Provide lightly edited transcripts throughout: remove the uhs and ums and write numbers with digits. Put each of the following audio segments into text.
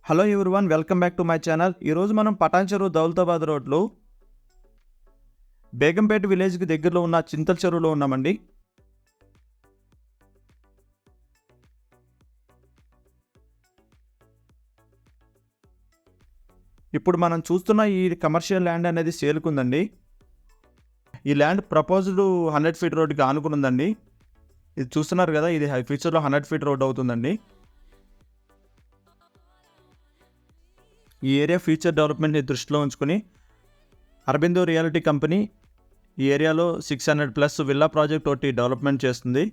Hello everyone, welcome back to my channel. ఈరోజు మనం పటాన్ చెరువు దౌలతాబాద్ రోడ్లో బేగంపేట విలేజ్కి దగ్గరలో ఉన్న చింతల చెరువులో ఉన్నామండి. ఇప్పుడు మనం చూస్తున్న ఈ కమర్షియల్ ల్యాండ్ అనేది సేల్కుందండి. ఈ ల్యాండ్ ప్రపోజ్డ్ 100 ఫీట్ రోడ్డుకి ఆనుకునుందండి. ఇది చూస్తున్నారు కదా, ఇది ఫ్యూచర్లో 100 ఫీట్ రోడ్ అవుతుందండి. ఈ ఏరియా ఫ్యూచర్ డెవలప్మెంట్ని దృష్టిలో ఉంచుకొని అరబిందో రియాలిటీ కంపెనీ ఈ ఏరియాలో 600+ విల్లా ప్రాజెక్ట్ ఒకటి డెవలప్మెంట్ చేస్తుంది.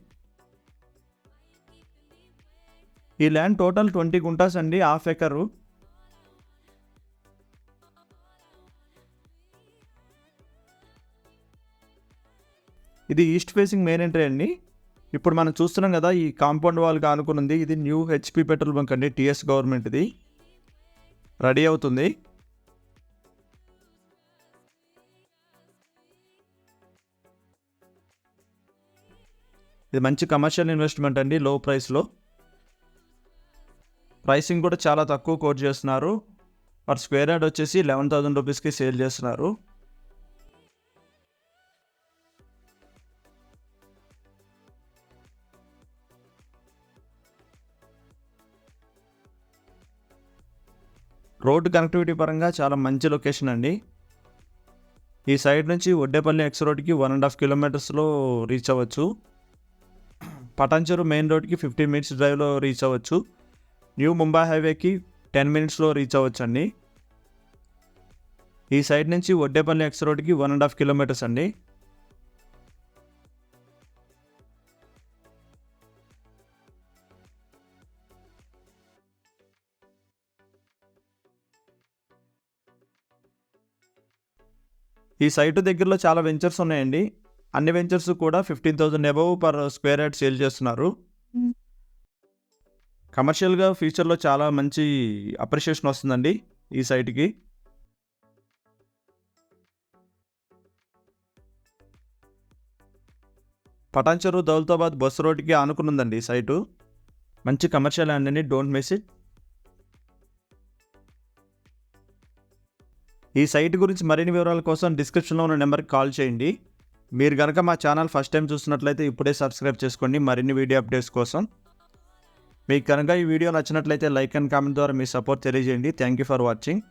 ఈ ల్యాండ్ టోటల్ 20 గుంటాస్ అండి, హాఫ్ ఎకరు. ఇది ఈస్ట్ ఫేసింగ్ మెయిన్ ఎంట్రీ అండి. ఇప్పుడు మనం చూస్తున్నాం కదా, ఈ కాంపౌండ్ వాల్కి ఆనుకున్నది ఇది న్యూ హెచ్పి పెట్రోల్ బంక్ అండి, టీఎస్ గవర్నమెంట్. ఇది రెడీ అవుతుంది. ఇది మంచి కమర్షియల్ ఇన్వెస్ట్మెంట్ అండి, లో ప్రైస్లో. ప్రైసింగ్ కూడా చాలా తక్కువ కోట్ చేస్తున్నారు. పర్ స్క్వేర్ యార్డ్ వచ్చేసి 11,000 రూపీస్కి సేల్ చేస్తున్నారు. రోడ్డు కనెక్టివిటీ పరంగా చాలా మంచి లొకేషన్ అండి. ఈ సైడ్ నుంచి ఒడ్డేపల్లి ఎక్స్ రోడ్కి 1.5 కిలోమీటర్స్లో రీచ్ అవ్వచ్చు. పటాన్ చెరువు మెయిన్ రోడ్కి 15 మినిట్స్ డ్రైవ్లో రీచ్ అవ్వచ్చు. న్యూ ముంబై హైవేకి 10 మినిట్స్లో రీచ్ అవ్వచ్చు అండి. ఈ సైడ్ నుంచి ఒడ్డేపల్లి ఎక్స్ రోడ్కి 1.5 కిలోమీటర్స్ అండి. ఈ సైటు దగ్గరలో చాలా వెంచర్స్ ఉన్నాయండి. అన్ని వెంచర్స్ కూడా 15,000 above per square yard sale చేస్తున్నారు. కమర్షియల్గా ఫ్యూచర్లో చాలా మంచి అప్రిషియేషన్ వస్తుందండి ఈ సైట్కి. పటాన్ చెరువు దౌలతాబాద్ బస్ రోడ్కి ఆనుకునుందండి ఈ సైటు. మంచి కమర్షియల్ ల్యాండ్ అండి, డోంట్ మిస్ ఇట్. ఈ సైట్ గురించి మరిన్ని వివరాల కోసం డిస్క్రిప్షన్లో ఉన్న నెంబర్కి కాల్ చేయండి. మీరు కనుక మా ఛానల్ ఫస్ట్ టైం చూస్తున్నట్లయితే ఇప్పుడే సబ్స్క్రైబ్ చేసుకోండి మరిన్ని వీడియో అప్డేట్స్ కోసం. మీకు కనుక ఈ వీడియో నచ్చినట్లయితే లైక్ అండ్ కామెంట్ ద్వారా మీ సపోర్ట్ తెలియజేయండి. Thank you for watching.